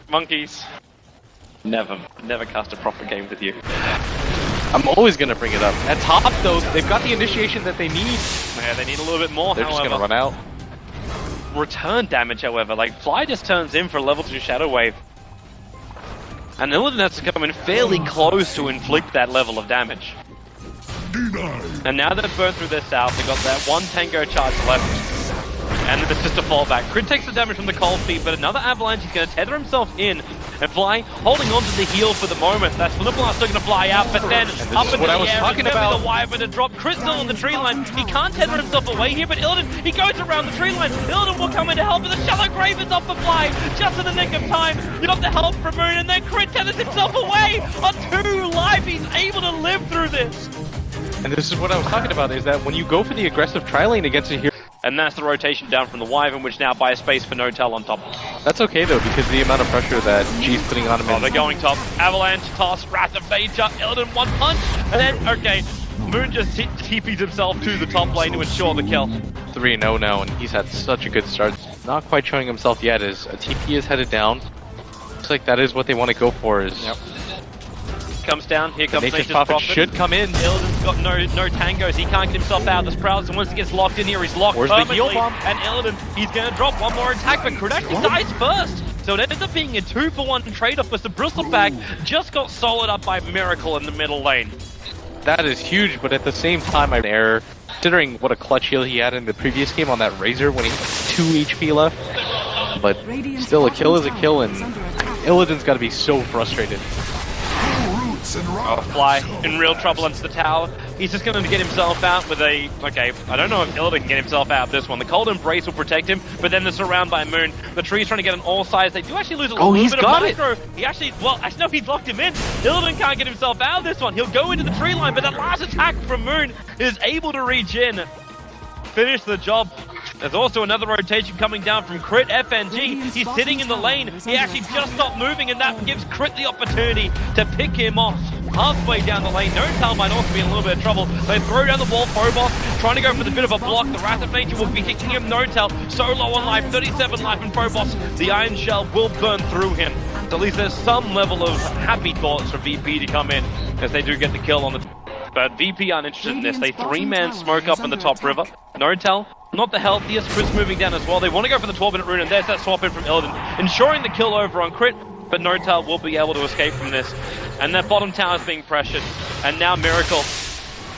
Monkeys. Never cast a proper game with you. I'm always gonna bring it up. At top though, they've got the initiation that they need. Yeah, they need a little bit more, They're however. just gonna run out. Return damage, however, like Fly just turns in for a level 2 Shadow Wave. And Illidan has to come in fairly close to inflict that level of damage. And now that they've burned through their south, they've got that one Tango charge left. And then it's just a fallback. Crit takes the damage from the cold feet, but another avalanche is going to tether himself in. And Fly holding on to the heal for the moment. That Flipblast still going to fly out, but then up into the air, talking about the wire, but a drop. Crit still on the tree line. He can't tether himself away here, but Illidan, he goes around the tree line. Illidan will come in to help, but the Shallow Grave is off for Fly. Just in the nick of time. You got the help from Moon, and then Crit tethers himself away on 2 life. He's able to live through this. And this is what I was talking about, is that when you go for the aggressive tri-lane against a hero. And that's the rotation down from the Wyvern, which now buys space for No-Tell on top. That's okay though, because the amount of pressure that G's putting on him. Oh, they're going top. Avalanche, toss, Wrath of Nature, Illidan, one punch, and then, okay, Moon just TP's himself to the top lane to ensure the kill. 3-0 now, and he's had such a good start. Not quite showing himself yet, as a TP is headed down. Looks like that is what they want to go for, is... Yep. Comes down, here comes Nature's Prophet should come in. Illidan's got no tangos, he can't get himself out of this Prowler, and once he gets locked in here, he's locked permanently. The heal bomb? And Illidan, he's going to drop one more attack, but Crit actually dies first. So it ends up being a 2-for-1 trade-off, because the Bristleback just got soloed up by Miracle in the middle lane. That is huge, but at the same time, I'm error. Considering what a clutch heal he had in the previous game on that Razor when he had 2 HP left. But still, a kill is a kill, and Illidan's got to be so frustrated. Oh, Fly in real trouble into the tower. He's just going to get himself out with a... Okay, I don't know if Illidan can get himself out of this one. The Cold Embrace will protect him, but then the surround by Moon. The tree's trying to get on all sides. They do actually lose a little bit of micro. He actually... Well, I know he's locked him in. Illidan can't get himself out of this one. He'll go into the tree line, but that last attack from Moon is able to reach in. Finish the job. There's also another rotation coming down from Crit. FNG, he's sitting in the lane. He actually just stopped moving, and that gives Crit the opportunity to pick him off. Halfway down the lane, No-Tell might also be in a little bit of trouble. They throw down the wall, Phobos, trying to go for the bit of a block. The Wrath of Nature will be kicking him. No-Tell, so low on life, 37 life, and Phobos, the Iron Shell will burn through him. So at least there's some level of happy thoughts for VP to come in, as they do get the kill on the... But VP aren't interested in this. They 3-man smoke up in the top river. No-Tell, not the healthiest. Chris moving down as well. They want to go for the 12-minute rune, and there's that swap in from Illidan, ensuring the kill over on Crit, but No-Tell will be able to escape from this. And that bottom tower is being pressured. And now Miracle,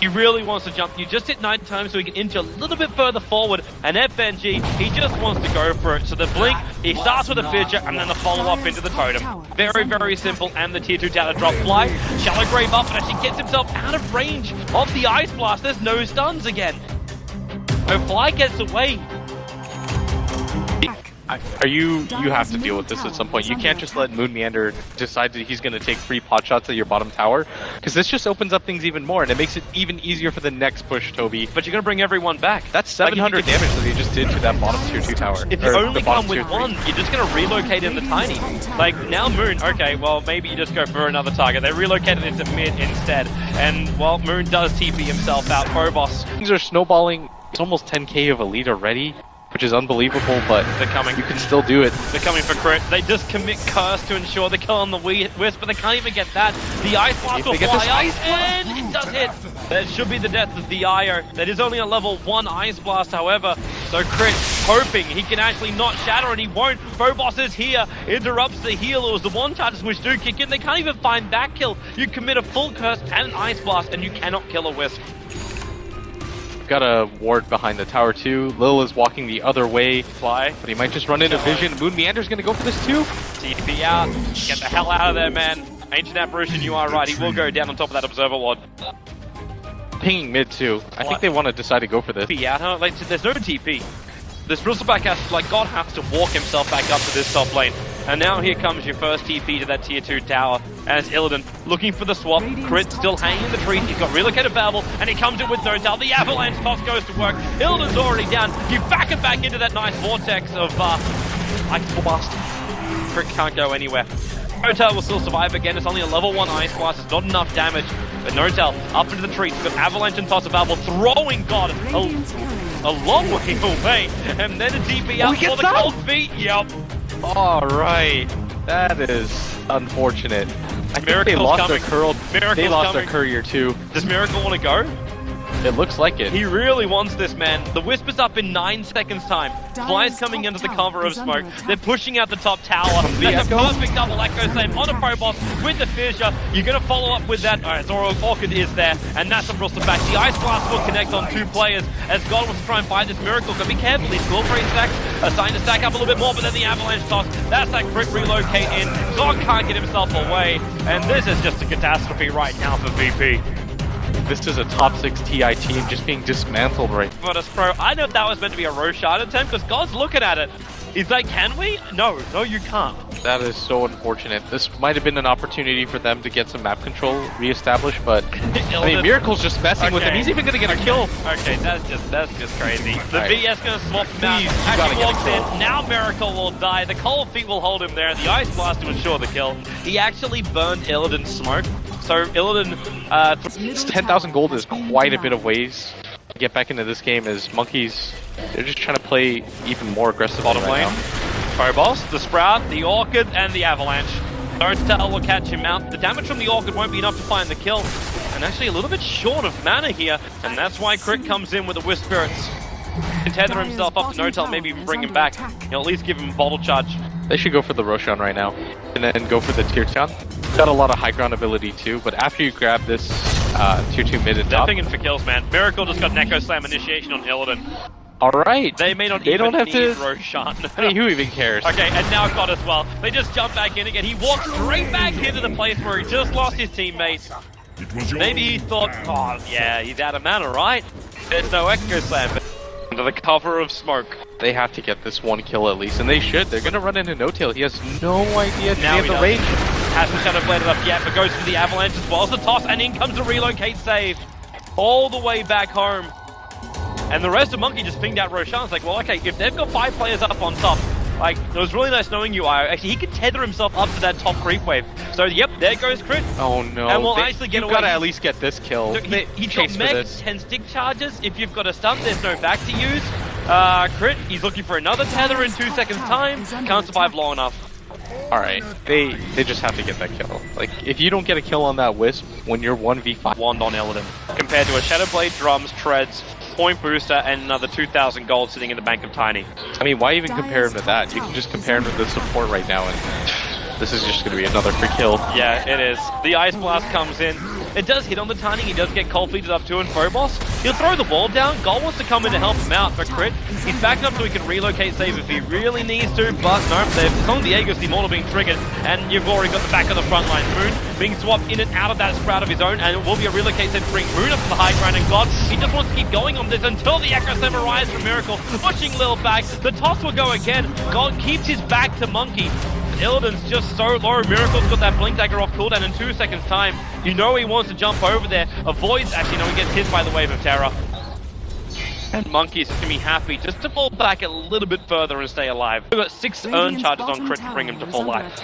he really wants to jump. You just hit 9 times so he can inch a little bit further forward. And FNG, he just wants to go for it. So the blink, he starts with a fidget, and then the follow-up into the totem. Very, very simple, and the tier 2 tower drop. Fly, Shallow Grave up, and actually gets himself out of range of the Ice Blast. There's no stuns again. So Fly gets away. You have to deal with this at some point. You can't just let Moon Meander decide that he's going to take 3 pot shots at your bottom tower, because this just opens up things even more, and it makes it even easier for the next push, Toby. But you're going to bring everyone back. That's 700 damage that he just did to that bottom tier 2 tower. If you only come with 1, you're just going to relocate in the tiny. Like, now Moon, okay, well, maybe you just go for another target. They relocated into mid instead. And, well, Moon does TP himself out. Phobos. Things are snowballing. It's almost 10k of a lead already, which is unbelievable, but they're coming. You can still do it. They're coming for Crit. They just commit Curse to ensure the kill on the Wisp, but they can't even get that. The Ice Blast will fly up, and it does hit. That should be the death of the Io. That is only a level 1 Ice Blast, however. So Crit, hoping he can actually not shatter, and he won't. Phobos is here, interrupts the heal. It was the 1 charges which do kick in. They can't even find that kill. You commit a full Curse and an Ice Blast, and you cannot kill a Wisp. Got a ward behind the tower too. Lil is walking the other way. Fly, but he might just run into Vision. Moon Meander's gonna go for this too. TP out. Get the hell out of there, man. Ancient Apparition, you are right. He will go down on top of that Observer Ward. Pinging mid too. I think they want to decide to go for this. TP out, huh? Like, there's no TP. This Bristleback has to, like, God has to walk himself back up to this top lane. And now here comes your first TP to that tier 2 tower as Illidan looking for the swap. Crit still hanging in the tree. He's got relocated Babel, and he comes in with No-Tell. The Avalanche toss goes to work. Illidan's already down. You back it back into that nice vortex of Ice Blast. Crit can't go anywhere. No-Tell will still survive again. It's only a level 1 Ice Blast. It's not enough damage. But No-Tell up into the tree. He's got Avalanche and Toss of Babel throwing God a long way away. And then a DP out for the cold feet. Yep. Alright. That is unfortunate. I think Miracle's they lost coming. their curl. Miracle's They lost coming. their courier too. Does Miracle want to go? It looks like it. He really wants this, man. The Wisp is up in 9 seconds time. Fly's coming into the cover of smoke. They're pushing out the top tower. That's a perfect double Echo Slam on a Pro Boss with the fissure. You're going to follow up with that. Alright, Zoro Orchid is there, and that's a Russell back. The Ice Blast will connect on 2 players as God wants to try and find this Miracle. Gotta be careful. These skill frame stacks are starting to stack up a little bit more, but then the Avalanche toss. That's that crit relocate in. God can't get himself away, and this is just a catastrophe right now for VP. This is a top 6 TI team just being dismantled right now. Virtus Pro, I know that was meant to be a Roshan attempt because God's looking at it. He's like, can we? No, you can't. That is so unfortunate. This might have been an opportunity for them to get some map control reestablished, but I mean, Miracle's just messing with him. He's even gonna get a kill. Okay, that's just crazy. The Right. VS gonna swap him out. You As gotta he get a walks kill. in, now Miracle will die. The Cold Feet will hold him there. The Ice Blast to ensure the kill. He actually burned Illidan's smoke. So Illidan, 10,000 gold is quite a bit of ways to get back into this game as Monkeys, they're just trying to play even more aggressive bottom right lane. now. Pro Boss, the Sprout, the Orchid, and the Avalanche. Tell will catch him out. The damage from the Orchid won't be enough to find the kill. And actually a little bit short of mana here. And that's why Crit comes in with the Wisp Spirits. Can tether himself up to Notel, maybe even bring him back. He'll at least give him a bottle charge. They should go for the Roshan right now, and then go for the tier 2. Got a lot of high ground ability too, but after you grab this tier 2 mid and They're top, thinking for kills, man. Miracle just got an Echo Slam initiation on Illidan. alright, They may not they even don't have need to. Roshan. I mean, who even cares? Okay, and now God as well. They just jump back in again. He walks straight back into the place where he just lost his teammate. Maybe he thought, oh yeah, he's out of mana, right? There's no Echo Slam. Under the cover of smoke. They have to get this 1 kill at least, and they should. They're gonna run into No-Tail. He has no idea Now to he the does. range. Hasn't Shadowbladed up yet, but goes for the Avalanche as well as the toss, and in comes the relocate save. All the way back home. And the rest of Monkey just pinged out Roshan. It's like, well, okay, if they've got 5 players up on top, like, it was really nice knowing you, Io. Actually, he can tether himself up to that top creep wave. So, yep, there goes Crit. Oh no! And we'll actually get You've away. gotta at least get this kill. So he's got Chase for mech, this. 10 stick charges. If you've got a stun, there's no back to use. Crit, he's looking for another tether in 2 seconds time. Can't survive long enough. Alright, they just have to get that kill. Like, if you don't get a kill on that Wisp when you're 1v5, Wand on Illidan. Compared to a Shadowblade, Drums, Treads, Point Booster, and another 2,000 gold sitting in the bank of Tiny. I mean, why even compare him to that? You can just compare him to the support right now, and this is just gonna be another free kill. Yeah, it is. The Ice Blast comes in. It does hit on the Tiny. He does get cold feeded up to and Phobos. He'll throw the wall down. Gol wants to come in to help him out, but Crit, he's backed up so he can relocate save if he really needs to, but no, it's on the Aegis, the Immortal being triggered, and you've already got the back of the front line. Moon being swapped in and out of that Sprout of his own, and it will be a relocate save to bring Moon up to the high ground, and God, he just wants to keep going on this until the Echo Slam arrives from Miracle, pushing Lil back. The toss will go again. God keeps his back to Monkey. Illidan's just so low. Miracle's got that Blink Dagger off cooldown in 2 seconds time. You know he wants to jump over there. Avoids, actually no, he gets hit by the Wave of Terror. And Monkey's just gonna be happy just to fall back a little bit further and stay alive. We've got 6 urn charges on Crit to bring him to full life.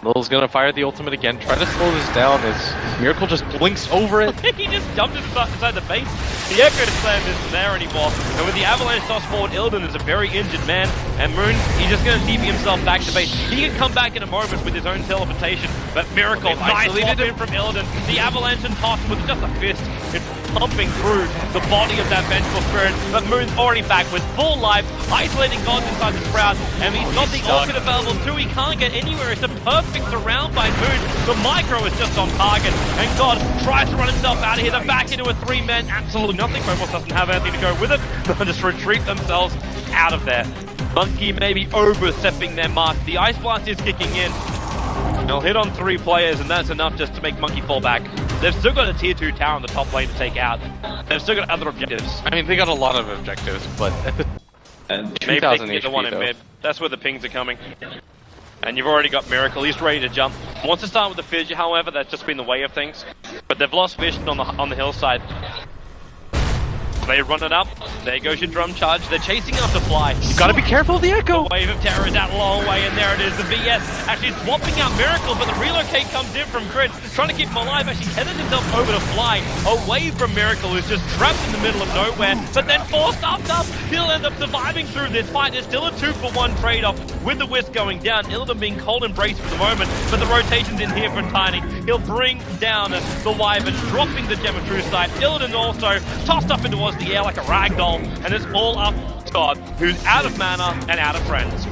Lil's gonna fire the ultimate again, try to slow this down as Miracle just blinks over it. He just jumped inside the base. The Echo Slam isn't there anymore. And with the Avalanche toss forward, Illidan is a very injured man. And Moon, he's just going to TP himself back to base. He can come back in a moment with his own teleportation. But Miracle, nice swap in from Illidan. The Avalanche and toss with just a fist. It's pumping through the body of that Vengeful Spirit. But Moon's already back with full life, isolating gods inside the Sprout. And he's got the Orchid available too. He can't get anywhere. It's a perfect surround by Moon. The Micro is just on target. And God tries to run himself out of here. They're back into a 3-man. Absolutely nothing. Phobos doesn't have anything to go with it. They'll just retreat themselves out of there. Monkey may be overstepping their mark. The Ice Blast is kicking in. They'll hit on 3 players, and that's enough just to make Monkey fall back. They've still got a tier 2 tower in the top lane to take out. They've still got other objectives. I mean, they got a lot of objectives, but And maybe they can get the one in though. mid. That's where the pings are coming. And you've already got Miracle. He's ready to jump. Wants to start with the Fissure, however, that's just been the way of things. But they've lost Vision on the hillside. They run it up. There goes your drum charge. They're chasing after Fly. You gotta be careful of the echo! The wave of terror is that long way, and there it is. The VS actually swapping out Miracle, but the relocate comes in from Grid, trying to keep him alive. Actually headed himself over to Fly, away from Miracle, who's just trapped in the middle of nowhere, but then forced up. He'll end up surviving through this fight. There's still a 2-for-1 trade-off with the Wisp going down. Illidan being cold embraced for the moment, but the rotation's in here from Tiny. He'll bring down the Wyvern, dropping the Gem of True Sight. Illidan also tossed up into the air like a ragdoll, and it's all up to Scott, who's out of mana and out of friends.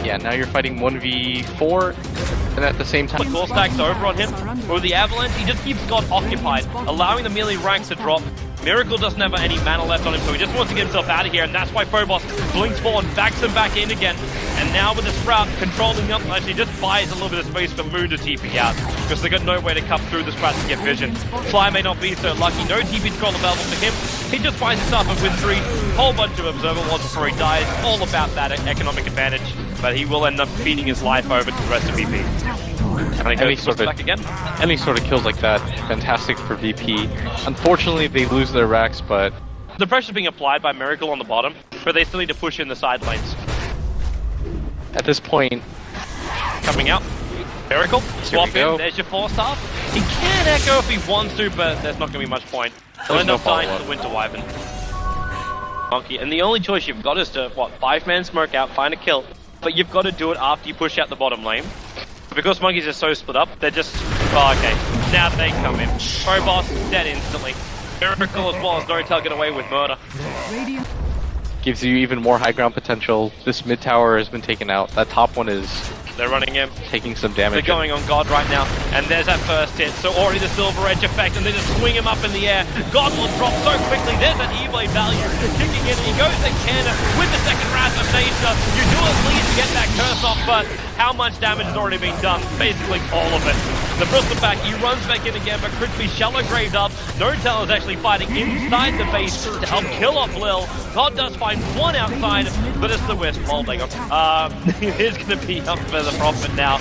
Yeah, now you're fighting 1v4, and at the same time... The core stack's over on him. With the Avalanche, he just keeps Scott occupied, allowing the melee ranks to drop. Miracle doesn't have any mana left on him, so he just wants to get himself out of here, and that's why Phobos blinks forward, backs him back in again. And now with the Sprout controlling up, actually just buys a little bit of space for Moon to TP out, because they got no way to cut through the Sprout to get vision. Fly may not be so lucky, no TP scroll available for him. He just finds himself a win streak, whole bunch of Observer Wards before he dies, all about that economic advantage, but he will end up feeding his life over to the rest of VP. Any sort of kills like that, fantastic for VP. Unfortunately, they lose their racks, but... The pressure's being applied by Miracle on the bottom, but they still need to push in the side lanes. At this point... Coming out. Miracle, swap in, there's your 4-star. He can echo if he wants to, but there's not going to be much point. He'll end up dying to the Winter Wyvern. Monkey, and the only choice you've got is to, 5-man smoke out, find a kill. But you've got to do it after you push out the bottom lane. Because Monkeys are so split up, they're just... Oh, okay. Now they come in. Phobos dead instantly. Miracle as well as Nortel get away with murder. Gives you even more high ground potential. This mid tower has been taken out. That top one is... They're running in. Taking some damage. They're going on God right now. And there's that first hit. So already the Silver Edge effect, and they just swing him up in the air. God will drop so quickly. There's that E-Blade value kicking in. He goes to Ken with the second Wrath of Nature. You do at least get that curse off, but how much damage has already been done? Basically all of it. The Bristol back, he runs back in again, but Crispy shallow graved up. Nortel is actually fighting inside the base to help kill off Lil. God does find one outside, but it's the Wisp holding him. It is going to be up for the profit now.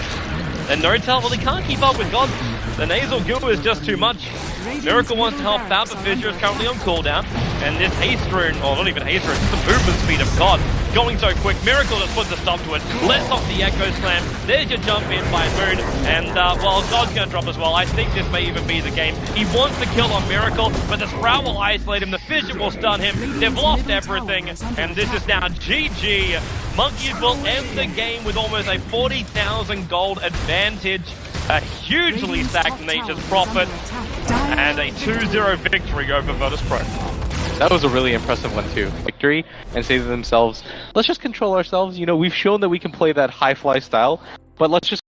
And Nortel, well, he can't keep up with God. The nasal goo is just too much. Miracle wants to help out, but Fissure is currently on cooldown. And this haste rune, or not even haste rune, it's the movement speed of God. Going so quick, Miracle just puts a stop to it. Lets off the Echo Slam. There's your jump in by Moon. And, well, God's going to drop as well. I think this may even be the game. He wants to kill on Miracle, but the Sprout will isolate him. The Fissure will stun him. They've lost everything. And this is now GG. Monkeys will end the game with almost a 40,000 gold advantage. A hugely stacked Nature's Prophet. And a 2-0 victory over Virtus Pro. That was a really impressive one too. Victory, and say to themselves, let's just control ourselves. You know, we've shown that we can play that high fly style, but let's just